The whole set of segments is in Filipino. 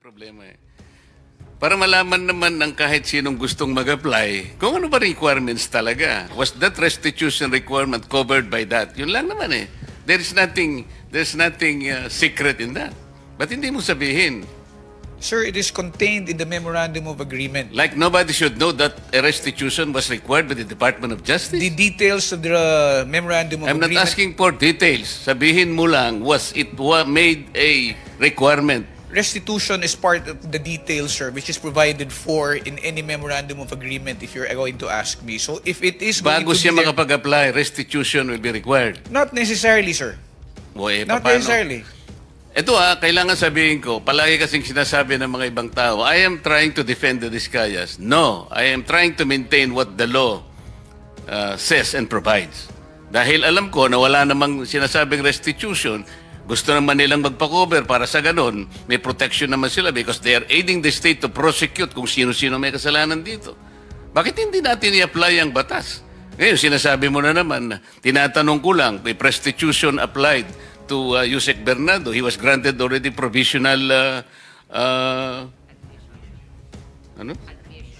problema eh. Para malaman naman ng kahit sinong gustong mag-apply, kung ano ba requirements talaga. Was that restitution requirement covered by that? Yun lang naman eh. There's nothing secret in that. Ba't hindi mo sabihin? Sir, it is contained in the Memorandum of Agreement. Like nobody should know that a restitution was required by the Department of Justice? The details of the Memorandum of I'm not Agreement. asking for details. Sabihin mo lang, made a requirement? Restitution is part of the details, sir, which is provided for in any Memorandum of Agreement if you're going to ask me. So if it is going Bago to siya be there- makapag-apply, restitution will be required. Not necessarily, sir. O eh, Not paano? necessarily. Ito kailangan sabihin ko, palagi kasing sinasabi ng mga ibang tao, I am trying to defend the Discayas. No, I am trying to maintain what the law says and provides. Dahil alam ko na wala namang sinasabing restitution, gusto naman nilang magpa-cover para sa ganun, may protection naman sila because they are aiding the state to prosecute kung sino-sino may kasalanan dito. Bakit hindi natin i-apply ang batas? Ngayon, sinasabi mo na naman, tinatanong ko lang, may restitution applied to Yusek Bernardo. He was granted already provisional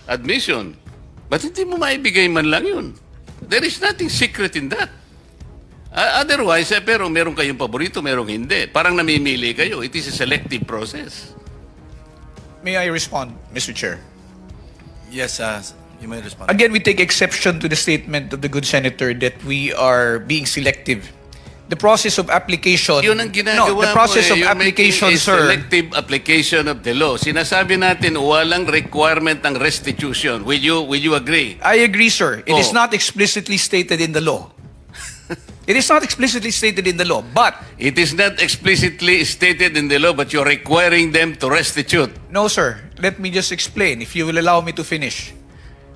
admission. Ba't hindi mo maibigay man lang yun? There is nothing secret in that. Otherwise, pero meron kayong paborito, merong hindi. Parang namimili kayo. It is a selective process. May I respond, Mr. Chair? Yes, you may respond. Again, we take exception to the statement of the good senator that we are being selective. The process of application... Yun ang ginagawa No, the process mo, of you're application, making a sir... selective application of the law. Sinasabi natin, walang requirement ng restitution. Will you agree? I agree, sir. It is Oh. not explicitly stated in the law. It is not explicitly stated in the law, but... It is not explicitly stated in the law, but you're requiring them to restitute. No, sir. Let me just explain, if you will allow me to finish.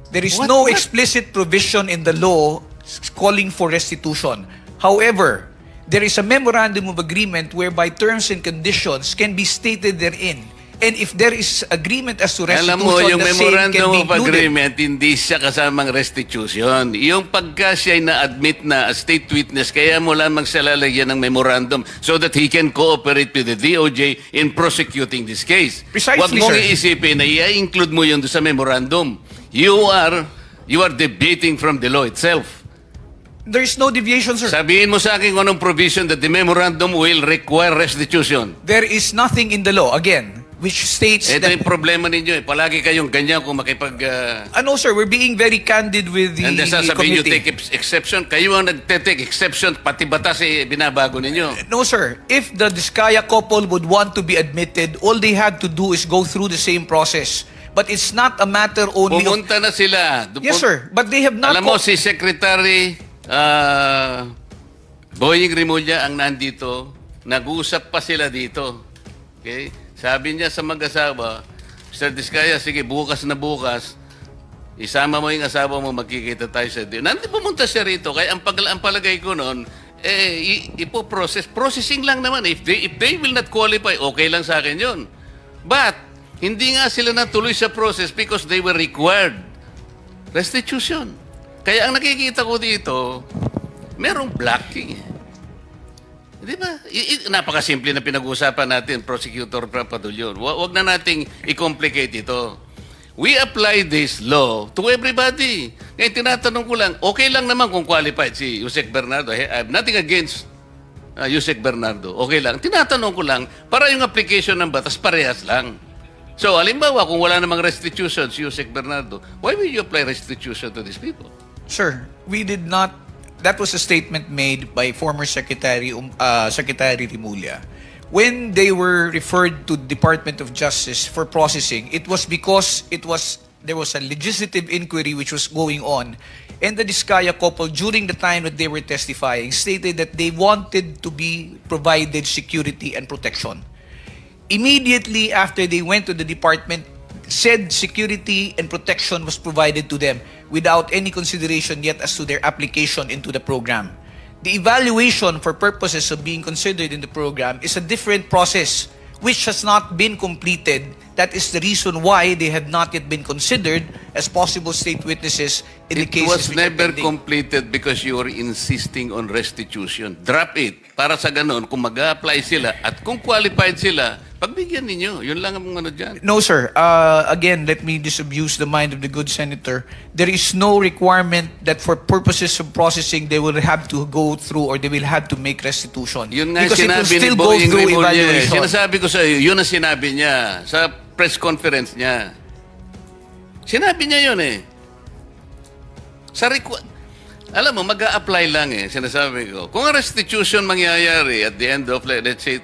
There is What- no what? explicit provision in the law calling for restitution. However, there is a memorandum of agreement whereby terms and conditions can be stated therein. And if there is agreement as to restitution, Alam mo, yung the same can memorandum be of included. agreement, hindi siya kasamang restitution. Yung pagka siya ay na-admit na as state witness, kaya mo lamang siya lalagyan ng memorandum so that he can cooperate with the DOJ in prosecuting this case. Precisely, Huwag mong sir. iisipin na i-include mo yun doon sa memorandum. You are debating from the law itself. There is no deviation, sir. Sabihin mo sa akin kung anong provision that the memorandum will require restitution. There is nothing in the law, again, which states Ito that... yung problema ninyo eh. Palagi kayong ganyan kung makipag... Ano, sir, we're being very candid with the And then sasabihin nyo, committee. take exception. Kayo ang nagte-take exception, pati batas eh, binabago ninyo. No, sir. If the Discaya couple would want to be admitted, all they had to do is go through the same process. But it's not a matter only of... Pumunta na sila. Yes, sir. But they have not... Alam mo, si Secretary Boying Rimulya ang nandito. Nag-uusap pa sila dito. Okay? Sabi niya sa mag-asawa, Mr. Discaya, sige, bukas na bukas, isama mo yung asawa mo, magkikita tayo sa diyo. Nandito pumunta siya rito. Kaya ang palagay ko noon, processing lang naman. If they will not qualify, okay lang sa akin yun. But, hindi nga sila natuloy sa process because they were required restitution. Kaya ang nakikita ko dito, merong blocking. Di ba? Napakasimple na pinag-uusapan natin, Prosecutor Papadulyon. Huwag na nating i-complicate ito. We apply this law to everybody. Ngayon, tinatanong ko lang, okay lang naman kung qualified si Yusek Bernardo. I have nothing against Yusek Bernardo. Okay lang. Tinatanong ko lang, para yung application ng batas, parehas lang. So, halimbawa, kung wala namang restitution si Yusek Bernardo, why will you apply restitution to these people? Sir, we did not... That was a statement made by former Secretary Rimulya. When they were referred to Department of Justice for processing, it was because there was a legislative inquiry which was going on. And the Discaya couple, during the time that they were testifying, stated that they wanted to be provided security and protection. Immediately after they went to the department, said security and protection was provided to them without any consideration yet as to their application into the program. The evaluation for purposes of being considered in the program is a different process which has not been completed That is the reason why they have not yet been considered as possible state witnesses in the It cases was which are never pending. completed because you were insisting on restitution. Drop it. Para sa ganun, kung mag-a-apply sila at kung qualified sila, pagbigyan ninyo. Yun lang ang ano dyan. No, sir. Again, let me disabuse the mind of the good senator. There is no requirement that for purposes of processing, they will have to go through or they will have to make restitution. Yun nga Because it will sinabi ni still go Boying through Rimulya. evaluation. Sinasabi ko sa iyo, yun ang sinabi niya sa press conference niya. Sinabi niya yun eh. Alam mo, mag-a-apply lang eh, sinasabi ko. Kung ang restitution mangyayari at the end of, let's say,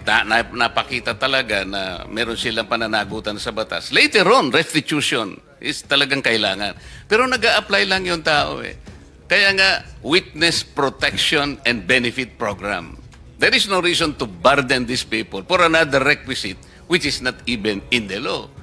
napakita talaga na meron silang pananagutan sa batas, later on, restitution is talagang kailangan. Pero nag-a-apply lang yung tao eh. Kaya nga, Witness Protection and Benefit Program. There is no reason to burden these people for another requisite which is not even in the law.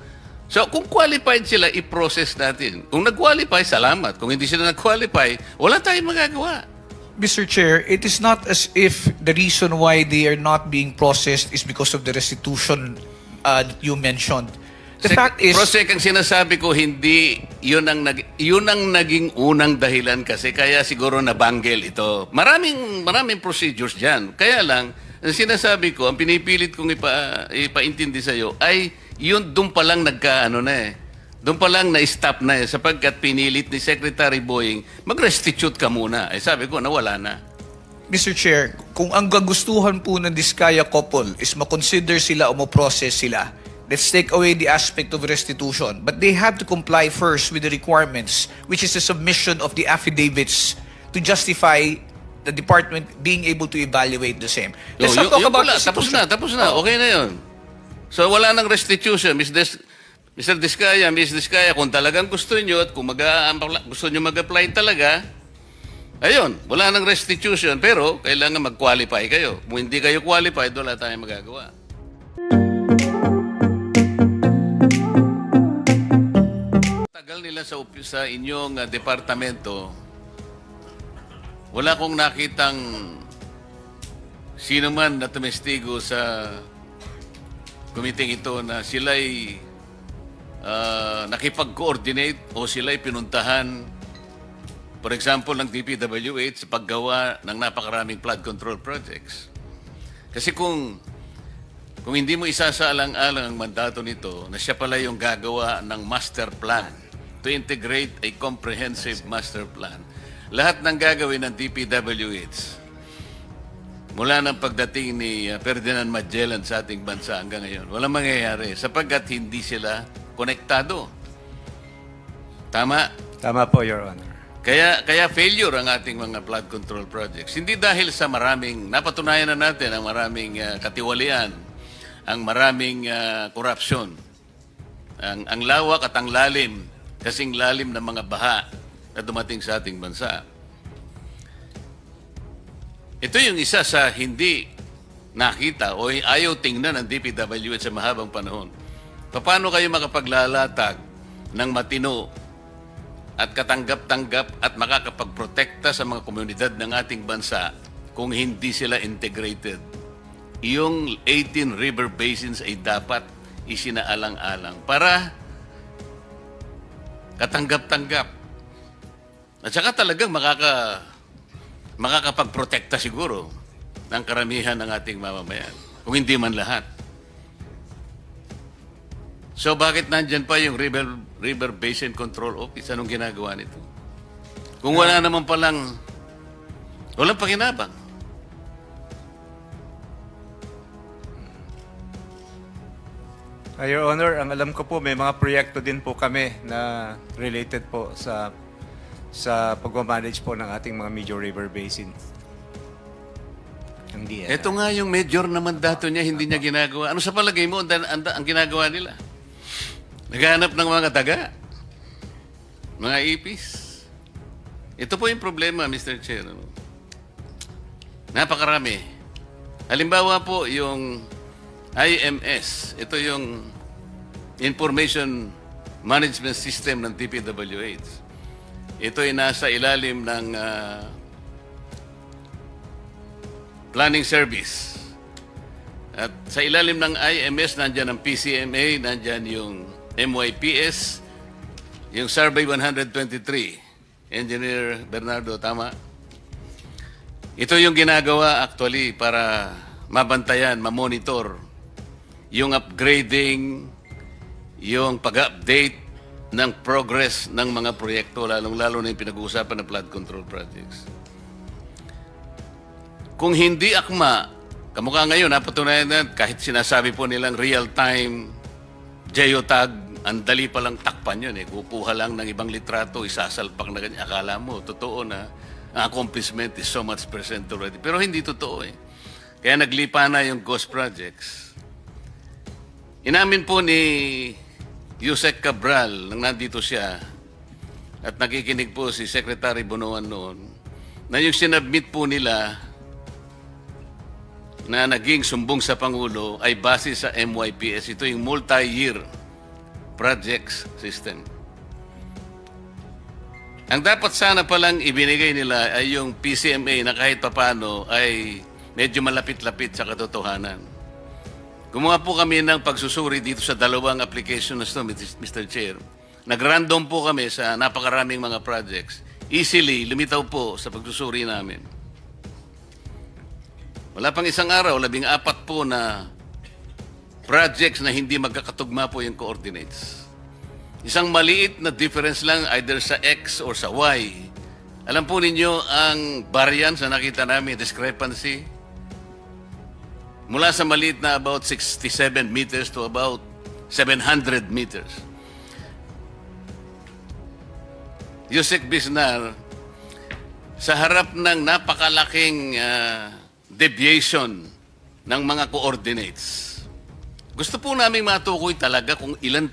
So, kung qualified sila, i-process natin. Kung nag-qualify, salamat. Kung hindi sila nag-qualify, wala tayong magagawa. Mr. Chair, it is not as if the reason why they are not being processed is because of the restitution that you mentioned. The fact is... Prosek, ang sinasabi ko, hindi, yun ang naging unang dahilan kasi kaya siguro nabanggel ito. Maraming procedures dyan. Kaya lang, ang sinasabi ko, ang pinipilit kong ipaintindi sa iyo ay yun doon pa lang doon pa lang na-stop na sapagkat pinilit ni Secretary Boying, mag-restitute ka muna. Sabi ko, nawala na. Mr. Chair, kung ang gagustuhan po ng Diskaya couple is makonsider sila o mo-process sila, let's take away the aspect of restitution. But they have to comply first with the requirements, which is the submission of the affidavits to justify the department being able to evaluate the same. Let's not talk about restitution. Tapos na. Okay na yun. So, wala nang restitution. Mr. Diskaya, Ms. Diskaya, kung talagang gusto nyo at kung gusto nyo mag-apply talaga, ayun, wala nang restitution, pero kailangan mag-qualify kayo. Kung hindi kayo qualified, wala tayong magagawa. Tagal nila sa inyong departamento, wala kong nakitang sino man na tumestigo sa committee ito na sila'y nakipag-coordinate o sila'y pinuntahan, for example, ng DPWH sa paggawa ng napakaraming flood control projects. Kasi kung hindi mo isasaalang-alang ang mandato nito na siya pala yung gagawa ng master plan to integrate a comprehensive master plan, lahat ng gagawin ng DPWH mula ng pagdating ni Ferdinand Magellan sa ating bansa hanggang ngayon, walang mangyayari sapagkat hindi sila konektado. Tama? Tama po, Your Honor. Kaya failure ang ating mga flood control projects. Hindi dahil sa napatunayan na natin ang maraming katiwalian, ang maraming korupsyon, ang lawak at ang lalim, kasing lalim ng mga baha na dumating sa ating bansa. Ito yung isa sa hindi nakita o ayaw tingnan ng DPWH sa mahabang panahon. Paano kayo makapaglalatag ng matino at katanggap-tanggap at makakapagprotekta sa mga komunidad ng ating bansa kung hindi sila integrated? Yung 18 river basins ay dapat isinaalang-alang para katanggap-tanggap. At saka talagang makakapagprotekta siguro ng karamihan ng ating mamamayan, kung hindi man lahat. So bakit nandyan pa yung River Basin Control Office? Anong ginagawa nito? Kung wala naman palang, walang pakinabang. Your Honor, ang alam ko po, may mga proyekto din po kami na related po sa pag-manage po ng ating mga major river basin. Hindi. Ito nga yung major na mandato niya, hindi niya ginagawa. Ano sa palagay mo ang ginagawa nila? Naghahanap ng mga daga, mga ipis. Ito po yung problema, Mr. Chair. Napakarami. Halimbawa po yung IMS. Ito yung Information Management System ng DPWH. Ito ay nasa ilalim ng Planning Service. At sa ilalim ng IMS, nandyan ang PCMA, nandyan yung MYPS, yung Survey 123. Engineer Bernardo, tama? Ito yung ginagawa actually para mabantayan, mamonitor yung upgrading, yung pag-update ng progress ng mga proyekto, lalong-lalo na yung pinag-uusapan ng flood control projects. Kung hindi akma, kamukha ngayon, napatunayan na kahit sinasabi po nilang real-time geotag, ang dali palang takpan yun eh. Kukuha lang ng ibang litrato, isasalpak na ganyan. Akala mo, totoo na ang accomplishment is so much percent already. Pero hindi totoo eh. Kaya naglipa na yung ghost projects. Inamin po ni Yusek Cabral, nang nandito siya, at nakikinig po si Secretary Bonoan noon, na yung sinabmit po nila na naging sumbong sa Pangulo ay base sa MYPS. Ito yung multi-year projects system. Ang dapat sana palang ibinigay nila ay yung PCMA na kahit papano ay medyo malapit-lapit sa katotohanan. Gumawa po kami ng pagsusuri dito sa dalawang application na ito, Mr. Chair. Nag-random po kami sa napakaraming mga projects. Easily, lumitaw po sa pagsusuri namin. Wala pang isang araw, 14 po na projects na hindi magkakatugma po yung coordinates. Isang maliit na difference lang either sa X or sa Y. Alam po ninyo ang variance na nakita namin, discrepancy, mula sa maliit na about 67 meters to about 700 meters. Yusek Bisnar, sa harap ng napakalaking deviation ng mga coordinates, gusto po namin matukoy talaga kung ilan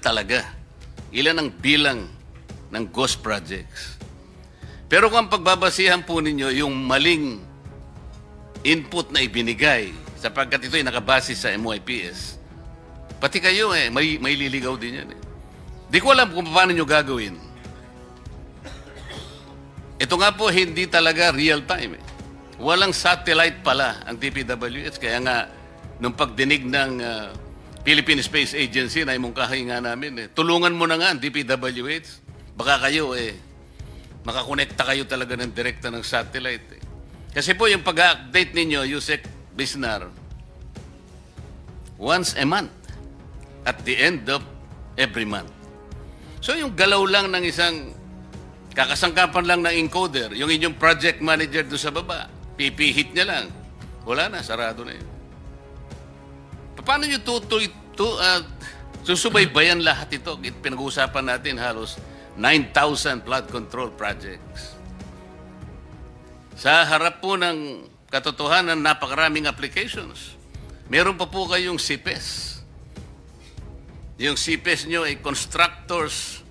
ang bilang ng ghost projects. Pero kung pagbabasihan po ninyo yung maling input na ibinigay, sapagkat ito ay nakabase sa MYPS, pati kayo may liligaw din yan eh. Di ko alam kung paano nyo gagawin. Ito nga po hindi talaga real time eh. Walang satellite pala ang DPWH. Kaya nga, nung pagdinig ng Philippine Space Agency, na imungkahi nga namin, tulungan mo na nga ang DPWH. Baka kayo, makakonekta kayo talaga ng direkta ng satellite. Eh. Kasi po, yung pag-update ninyo, Yusek Bisnar, once a month, at the end of every month. So, yung galaw lang ng isang kakasangkapan lang ng encoder, yung inyong project manager doon sa baba, pipihit niya lang. Wala na, sarado na yun. Paano nyo susubaybayan lahat ito? Pinag-uusapan natin halos 9,000 flood control projects. Sa harap po ng katotohanan, napakaraming applications. Meron pa po kayong CPES. Yung CPES nyo ay Constructors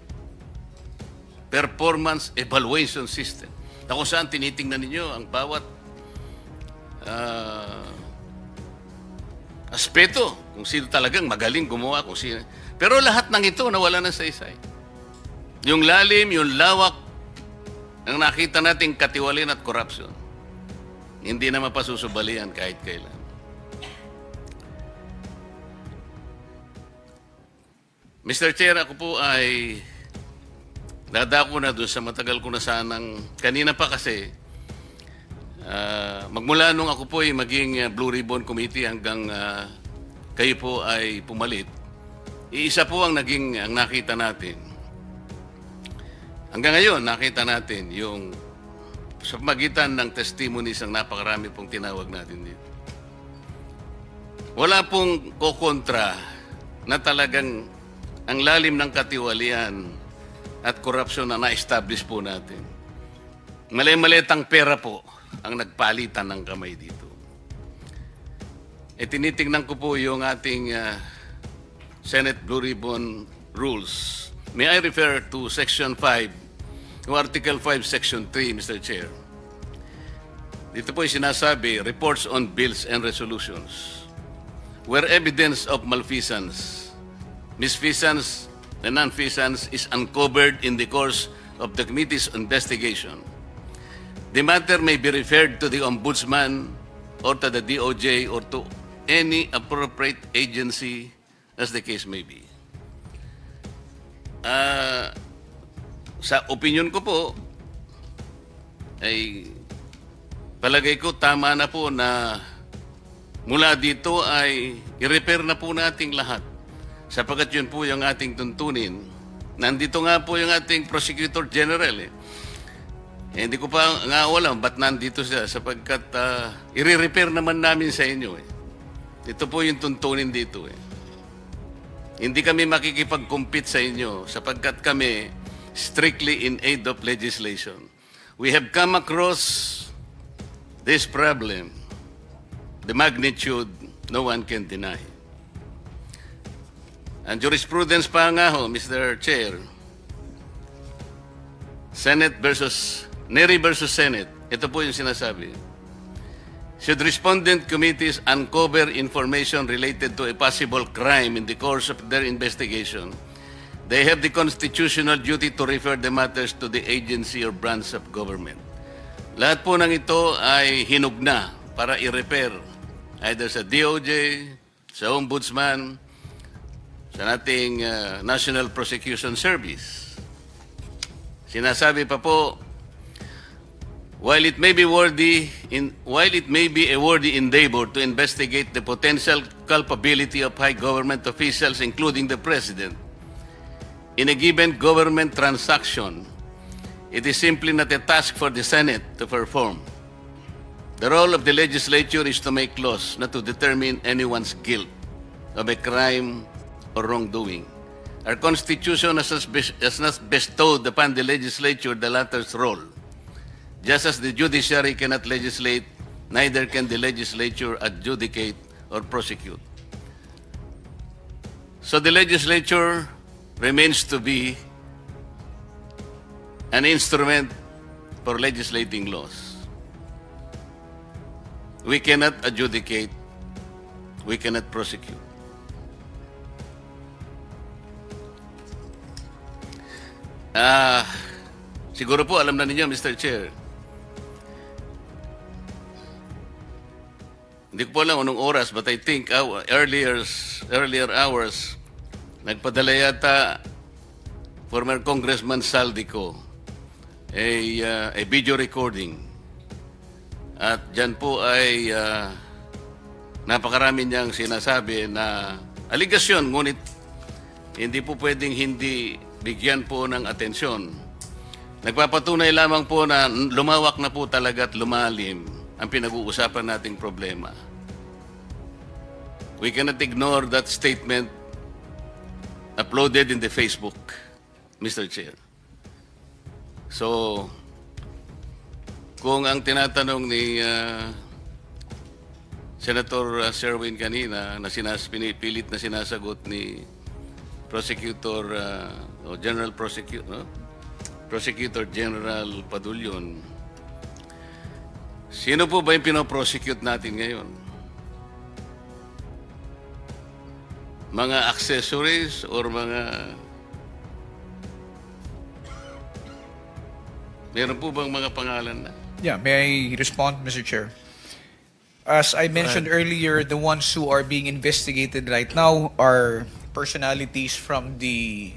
Performance Evaluation System. Na kung saan tinitingnan ninyo ang bawat aspeto, kung sino talagang magaling gumawa, kung sino. Pero lahat ng ito nawala na sa isay. Yung lalim, yung lawak, ang nakita nating katiwalian at corruption, hindi na mapasusubalian kahit kailan. Mr. Chair, ako po ay dadako na doon sa matagal ko na sanang, kanina pa kasi, magmula nung ako po ay maging Blue Ribbon Committee hanggang kayo po ay pumalit, iisa po ang nakita natin. Hanggang ngayon, nakita natin yung sa magitan ng testimonies ang napakarami pong tinawag natin dito. Wala pong kokontra na talagang ang lalim ng katiwalian at korupsyon na na-establish po natin. Mali-malitang pera po ang nagpalitan ng kamay dito. Tinitingnan ko po yung ating Senate Blue Ribbon Rules. May I refer to Section 5, o Article 5, Section 3, Mr. Chair. Dito po yung sinasabi, reports on bills and resolutions. Where evidence of malfeasance, misfeasance, and nonfeasance is uncovered in the course of the committee's investigation, the matter may be referred to the Ombudsman or to the DOJ or to any appropriate agency as the case may be. Sa opinion ko po, ay palagay ko tama na po na mula dito ay i-repair na po nating lahat. Sapagkat yun po yung ating tuntunin. Nandito nga po yung ating Prosecutor General eh. Hindi ko pa nga alam ba't nandito siya sapagkat i-repair naman namin sa inyo eh. Ito po yung tuntunin dito eh. Hindi kami makikipag-compete sa inyo sapagkat kami strictly in aid of legislation. We have come across this problem, the magnitude, no one can deny. Ang jurisprudence pa nga ho, Mr. Chair, Neri versus Senate, ito po yung sinasabi. Should respondent committees uncover information related to a possible crime in the course of their investigation, they have the constitutional duty to refer the matters to the agency or branch of government. Lahat po ng ito ay hinug na para i-repair either sa DOJ, sa Ombudsman, sa ating National Prosecution Service. Sinasabi pa po, while it may be a worthy endeavor to investigate the potential culpability of high government officials, including the President, in a given government transaction, it is simply not a task for the Senate to perform. The role of the legislature is to make laws, not to determine anyone's guilt of a crime or wrongdoing. Our Constitution has not bestowed upon the legislature the latter's role. Just as the judiciary cannot legislate, neither can the legislature adjudicate or prosecute. So the legislature remains to be an instrument for legislating laws. We cannot adjudicate, we cannot prosecute. Siguro po alam na ninyo, Mr. Chair. Hindi ko po alam anong oras, but I think earlier hours, nagpadala yata former Congressman Saldico a video recording. At dyan po ay napakarami niyang sinasabi na aligasyon, ngunit hindi po pwedeng hindi bigyan po ng atensyon. Nagpapatunay lamang po na lumawak na po talaga at lumalim ang pinag-uusapan nating problema. We cannot ignore that statement uploaded in the Facebook, Mr. Chair. So, kung ang tinatanong ni Senator Sherwin kanina na pinipilit na sinasagot ni Prosecutor General Prosecutor General Padulyon, sino po ba yung pinoprosecute natin ngayon? Mga accessories or mga... Meron po bang mga pangalan na? Yeah, may I respond, Mr. Chair? As I mentioned earlier, the ones who are being investigated right now are personalities from the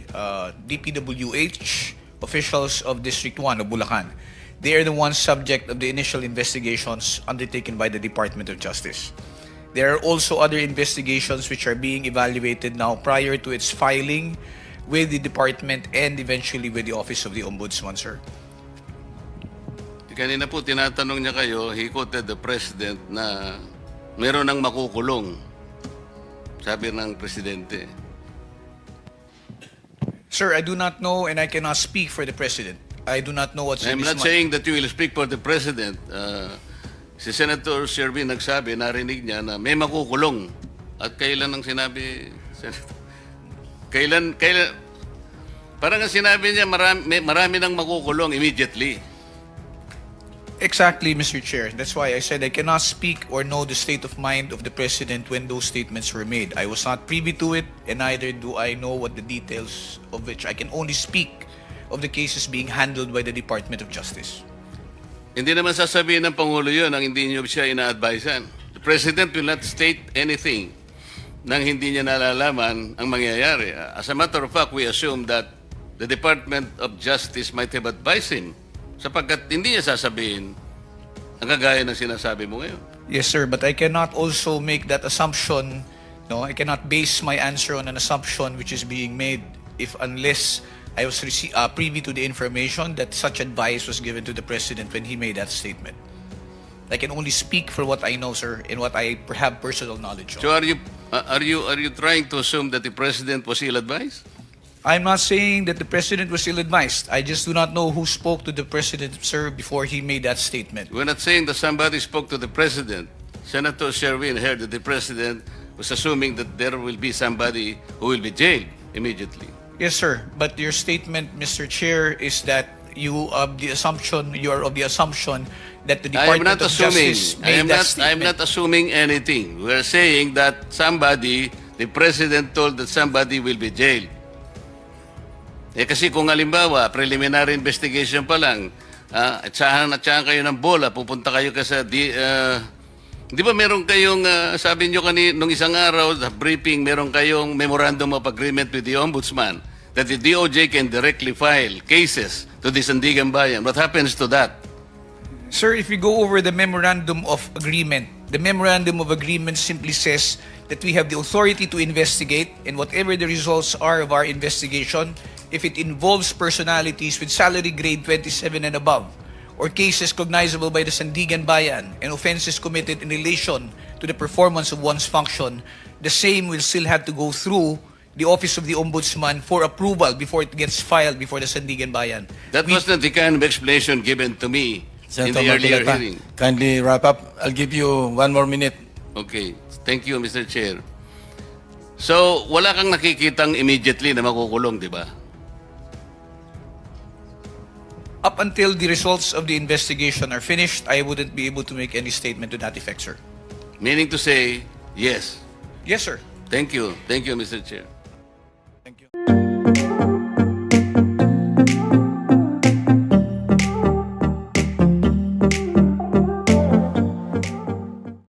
DPWH, officials of District 1 of Bulacan. They are the ones subject of the initial investigations undertaken by the Department of Justice. There are also other investigations which are being evaluated now prior to its filing with the department and eventually with the Office of the Ombudsman, sir. Kanina po tinatanong niya kayo, he quoted the President na meron ng makukulong. Sabi ng Presidente. Sir, I do not know and I cannot speak for the President. I do not know what's in I'm his not mind. saying that you will speak for the President. Si Senator Sherwin nagsabi, narinig niya na may makukulong. At kailan ang sinabi, Senator? Kailan, parang ang sinabi niya, marami nang makukulong immediately. Exactly, Mr. Chair. That's why I said I cannot speak or know the state of mind of the President when those statements were made. I was not privy to it, and neither do I know what the details of which. I can only speak of the cases being handled by the Department of Justice. Hindi naman sasabihin ng Pangulo yun ang hindi niyo siya ina-advisean. The the President will not state anything nang hindi niya nalalaman ang mangyayari. As a matter of fact, we assume that the Department of Justice might have advised him sapagkat hindi niya sasabihin ang kagaya ng sinasabi mo ngayon. Yes, sir, but I cannot also make that assumption. No, I cannot base my answer on an assumption which is being made unless I was privy to the information that such advice was given to the President when he made that statement. I can only speak for what I know, sir, and what I have personal knowledge of. So are you trying to assume that the President was ill-advised? I'm not saying that the President was ill-advised. I just do not know who spoke to the President, sir, before he made that statement. We're not saying that somebody spoke to the President. Senator Sherwin heard that the President was assuming that there will be somebody who will be jailed immediately. Yes, sir. But your statement, Mr. Chair, is that you are of the assumption that the I am Department not of assuming. Justice I made am that not. I statement. am not assuming anything. We are saying that the President told that somebody will be jailed. Kasi kung halimbawa, preliminary investigation pa lang, at tsahan kayo ng bola, pupunta kayo sa di ba meron kayong, sabi nyo nung isang araw, sa briefing, meron kayong memorandum of agreement with the Ombudsman that the DOJ can directly file cases to the Sandigan Bayan. What happens to that? Sir, if we go over the memorandum of agreement simply says that we have the authority to investigate, and whatever the results are of our investigation, if it involves personalities with salary grade 27 and above, or cases cognizable by the Sandigan Bayan and offenses committed in relation to the performance of one's function, the same will still have to go through the Office of the Ombudsman for approval before it gets filed before the Sandigan Bayan. That was not the kind of explanation given to me in the earlier Marcoleta, hearing. kindly wrap up. I'll give you 1 more minute. Okay. Thank you, Mr. Chair. So, wala kang nakikitang immediately na makukulong, di ba? Up until the results of the investigation are finished, I wouldn't be able to make any statement to that effect, sir. Meaning to say, yes. Yes, sir. Thank you. Thank you, Mr. Chair.